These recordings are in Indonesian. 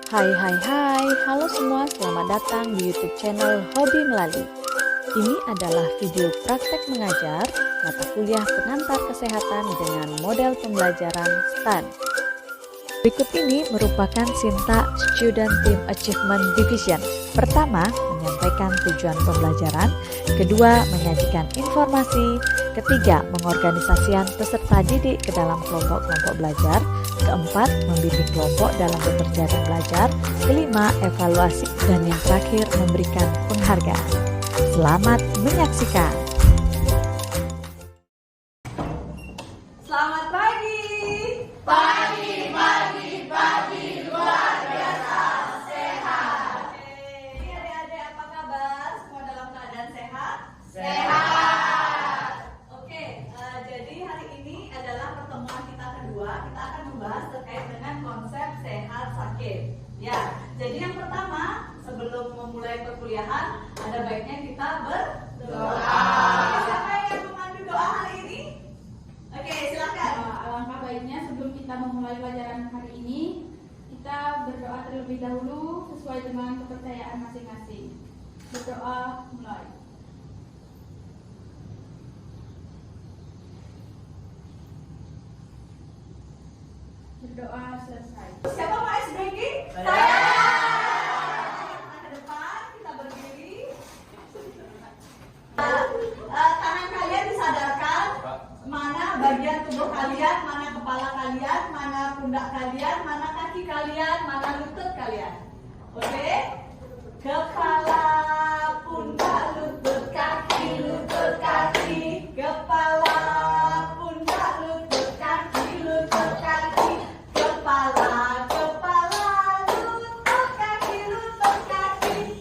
Hai, halo semua, selamat datang di YouTube channel Hobi Melali. Ini adalah video praktek mengajar mata kuliah pengantar kesehatan dengan model pembelajaran STAN. Berikut ini merupakan Sinta Student Team Achievement Division. Pertama, menyampaikan tujuan pembelajaran. Kedua, menyajikan informasi. Ketiga, mengorganisasikan peserta didik ke dalam kelompok-kelompok belajar. Keempat, membimbing kelompok dalam bekerja dan belajar. Kelima, evaluasi. Dan yang terakhir, memberikan penghargaan. Selamat menyaksikan. Selamat pagi. Pagi, luar biasa sehat. Oke, ini adik-adik apa kabar? Semua dalam keadaan sehat? Sehat. Oke, jadi hari ini adalah pertemuan kita kedua. Kita akan membahas terkait dengan konsep sehat sakit. Ya, jadi yang pertama, sebelum memulai perkuliahan, ada baiknya kita berdoa. Siapa yang memandu doa hari ini? Oke, silakan. Alangkah baiknya sebelum kita memulai pelajaran hari ini, kita berdoa terlebih dahulu sesuai dengan kepercayaan masing-masing. Berdoa mulai. Berdoa selesai. Siapa Pak SBG? Saya. Ke depan, kita berdiri. Tangan kalian disadarkan. Mana bagian tubuh kalian, mana kepala kalian, mana pundak kalian, mana kaki kalian, mana lutut kalian. Oke? Kepala, pundak, lutut, kaki, kepala, pundak, lutut, kaki, kepala, lutut, kaki,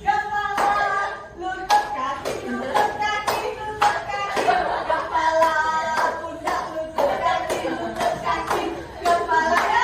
kepala, lutut, kaki, kepala, pundak, lutut, kaki, kepala.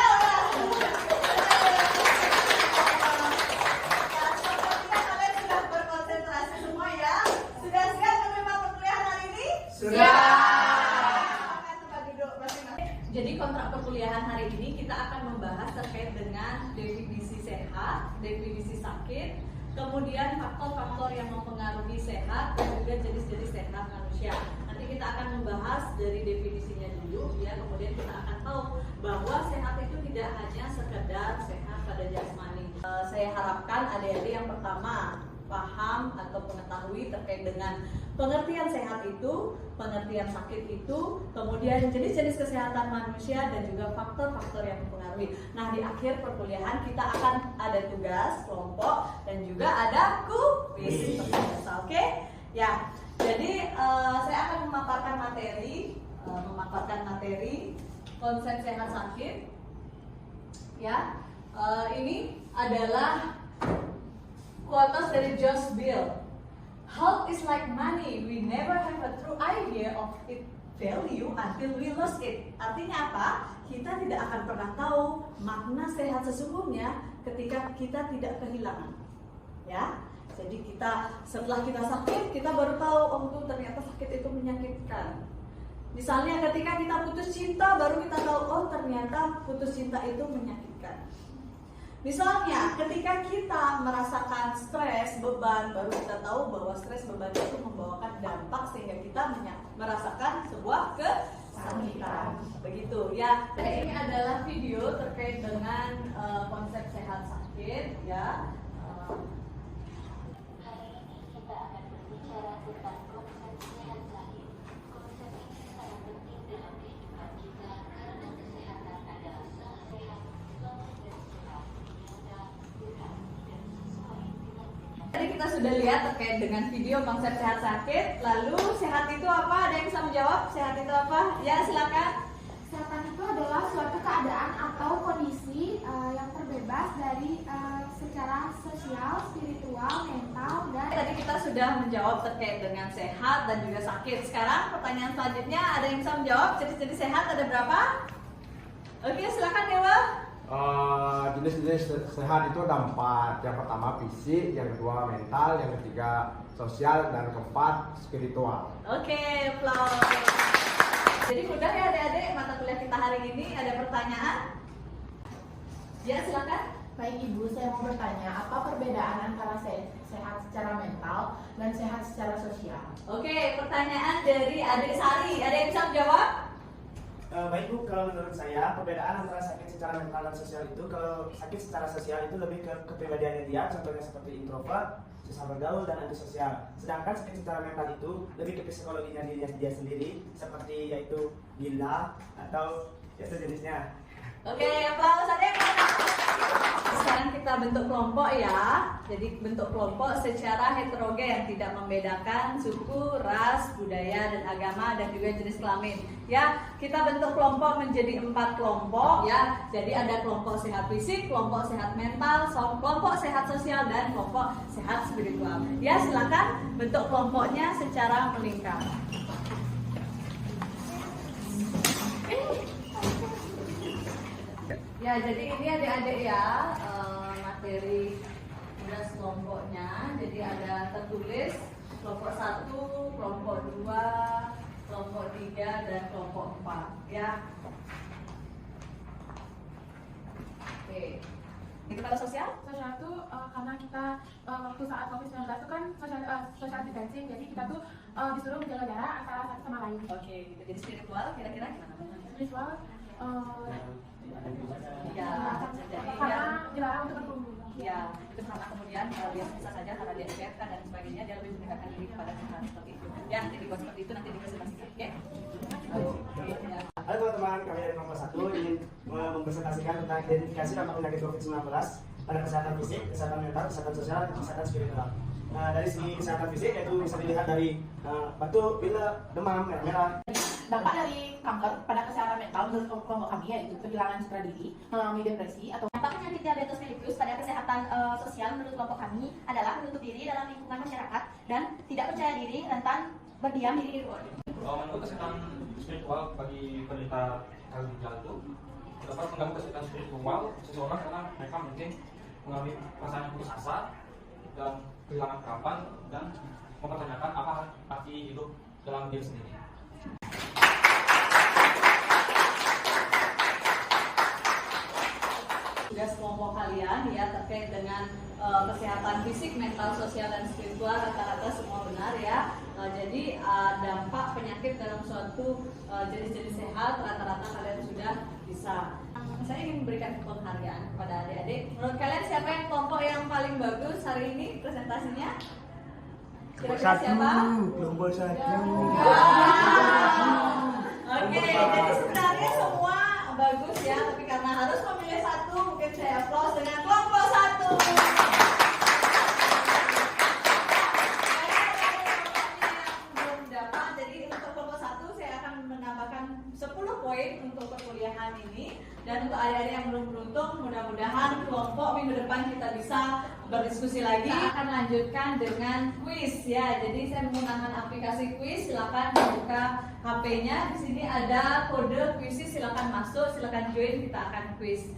Kalian sudah berkonsentrasi semua ya? Sudah siap menerima perkuliahan hari ini? Sudah. Silakan tempat duduk masing-masing. Jadi kontrak perkuliahan hari ini kita akan membahas terkait dengan definisi sehat, definisi sakit, kemudian faktor-faktor yang mempengaruhi sehat dan juga jenis-jenis sehat manusia. Nanti kita akan membahas dari definisinya dulu ya, kemudian kita akan tahu bahwa sehat itu tidak hanya sekedar sehat pada jasmani. Saya harapkan adik-adik yang pertama paham atau mengetahui terkait dengan pengertian sehat itu, pengertian sakit itu, kemudian jenis-jenis kesehatan manusia dan juga faktor-faktor yang mempengaruhi. Nah, di akhir perkuliahan kita akan ada tugas kelompok dan juga ada kuis. Oke? Ya. Jadi saya akan memaparkan materi konsep sehat sakit. Ya. Ini adalah quotes dari Josh Bill. Health is like money. We never have a true idea of its value until we lose it. Artinya apa? Kita tidak akan pernah tahu makna sehat sesungguhnya ketika kita tidak kehilangan. Ya. Jadi setelah kita sakit, kita baru tahu oh tuh ternyata sakit itu menyakitkan. Misalnya ketika kita putus cinta, baru kita tahu oh ternyata putus cinta itu menyakitkan. Misalnya, ketika kita merasakan stres, beban, baru kita tahu bahwa stres, beban itu membawakan dampak sehingga kita merasakan sebuah kesakitan. Begitu ya. Jadi ini adalah video terkait dengan konsep sehat sakit ya. Hari ini kita akan berbicara tentang konsep sehat sakit. Konsep ini sangat penting dalam kehidupan kita karena kesehatan adalah sah sehat, selamat dan sehat. Tadi kita sudah lihat terkait dengan video konsep sehat sakit. Lalu sehat itu apa? Ada yang bisa menjawab? Sehat itu apa? Ya silakan. Kesehatan itu adalah suatu keadaan atau kondisi yang terbebas dari secara sosial, spiritual, mental, dan Tadi kita sudah menjawab terkait dengan sehat dan juga sakit. Sekarang pertanyaan selanjutnya ada yang bisa menjawab jenis-jenis sehat ada berapa? Oke silakan Dewa. Jenis-jenis sehat itu ada 4. Yang pertama fisik, yang kedua mental, yang ketiga sosial, dan keempat spiritual. Oke, applause. Jadi mudah ya adik-adik mata kuliah kita hari ini. Ada pertanyaan? Ya silakan. Baik Ibu, saya mau bertanya, apa perbedaan antara sehat secara mental dan sehat secara sosial? Oke, pertanyaan dari Adik Sari. Ada yang bisa menjawab? Baik Bu, kalau menurut saya perbedaan antara sakit secara mental dan sosial itu, kalau sakit secara sosial itu lebih ke kepribadiannya dia, contohnya seperti introvert, susah bergaul dan antisosial. Sedangkan sakit secara mental itu lebih ke psikologinya dia sendiri, seperti yaitu gila atau sejenisnya. Oke, aplaus. Ada yang mau? Sekarang kita bentuk kelompok ya. Jadi bentuk kelompok secara heterogen, tidak membedakan suku, ras, budaya, dan agama, dan juga jenis kelamin. Ya, kita bentuk kelompok menjadi 4 kelompok ya. Jadi ada kelompok sehat fisik, kelompok sehat mental, kelompok sehat sosial, dan kelompok sehat spiritual. Ya, silakan bentuk kelompoknya secara melingkar. Ya, jadi ini adik-adik ya, materi tugas kelompoknya. Jadi ada tertulis kelompok 1, kelompok 2, kelompok 3, dan kelompok 4 ya. Oke. Itu kalau sosial? Sosial itu karena kita waktu saat COVID-19 itu kan social distancing, jadi kita tuh disuruh menjaga jarak antara satu sama lain. Oke, gitu. Jadi spiritual kira-kira gimana? Spiritual Ya, jadi karena dilarang untuk berkerumun. ya, itu karena kemudian dia bisa saja karena dia dibiarkan dan sebagainya, dia lebih mendekatkan diri kepada Tuhan seperti itu. Ya, nanti dibuat seperti itu, nanti dipresentasikan. Oke? Ya. Halo teman-teman, kami dari kelompok 1 ingin mempresentasikan tentang identifikasi dampak penyakit COVID-19 pada kesehatan fisik, kesehatan mental, kesehatan sosial, dan kesehatan spiritual. Nah, dari segi kesehatan fisik yaitu bisa dilihat dari batuk, pilek, demam, merah. Dampak dari kanker pada kesehatan mental menurut kelompok kami yaitu kehilangan citra diri, mengalami depresi atau Dampak penyakit diabetes mellitus pada kesehatan sosial menurut kelompok kami adalah menutup diri dalam lingkungan masyarakat dan tidak percaya diri, rentan berdiam diri di luar. Menurut kesehatan spiritual bagi penderita ginjal itu dapat mengganggu kesehatan spiritual seseorang karena mereka mungkin mengalami perasaan putus asa dan kehilangan harapan dan mempertanyakan apa arti hidup dalam diri sendiri. Tugas kelompok kalian ya terkait dengan kesehatan fisik, mental, sosial, dan spiritual rata-rata semua benar ya. Jadi dampak penyakit dalam suatu jenis-jenis sehat rata-rata kalian sudah bisa. Saya ingin memberikan penghargaan kepada adik-adik. Menurut kalian siapa yang kelompok yang paling bagus hari ini presentasinya? Kira-kira siapa? Kelompok 1. Oke, jadi sebenarnya semua bagus ya, tapi karena harus memilih satu, mungkin saya aplaus dengan kelompok 1. Belum dapat, jadi untuk kelompok 1 saya akan menambahkan 10 poin untuk perkuliahan ini. Dan untuk adik-adik yang belum beruntung, mudah-mudahan kelompok minggu depan kita bisa berdiskusi lagi. Kita akan lanjutkan dengan kuis ya. Jadi saya menggunakan aplikasi kuis. Silakan buka HP-nya. Di sini ada kode kuis. Silakan masuk, silakan join. Kita akan kuis.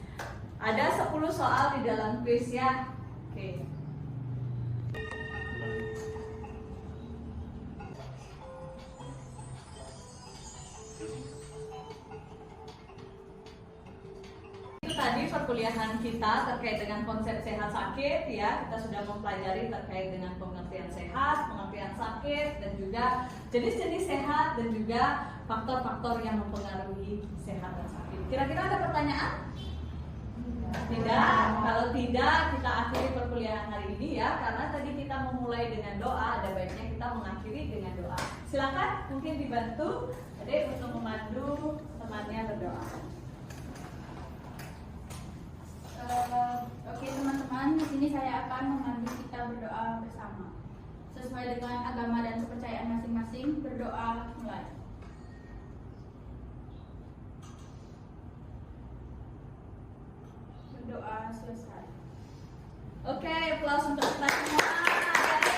Ada 10 soal di dalam kuis ya. Oke. Tadi perkuliahan kita terkait dengan konsep sehat sakit ya, kita sudah mempelajari terkait dengan pengertian sehat, pengertian sakit, dan juga jenis-jenis sehat dan juga faktor-faktor yang mempengaruhi sehat dan sakit. Kira-kira ada pertanyaan? Tidak. Kalau tidak, kita akhiri perkuliahan hari ini ya, karena tadi kita memulai dengan doa, ada baiknya kita mengakhiri dengan doa. Silakan mungkin dibantu adik untuk memandu temannya berdoa. Oke teman-teman, di sini saya akan memandu kita berdoa bersama. Sesuai dengan agama dan kepercayaan masing-masing, berdoa mulai. Berdoa selesai. Oke, aplaus untuk kita semua.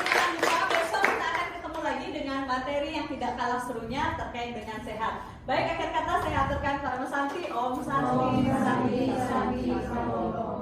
Dan besok kita akan ketemu lagi dengan materi yang tidak kalah serunya terkait dengan sehat. Baik, akhir kata saya aturkan para Santi. Om Santi, Santi, Santi, Santi.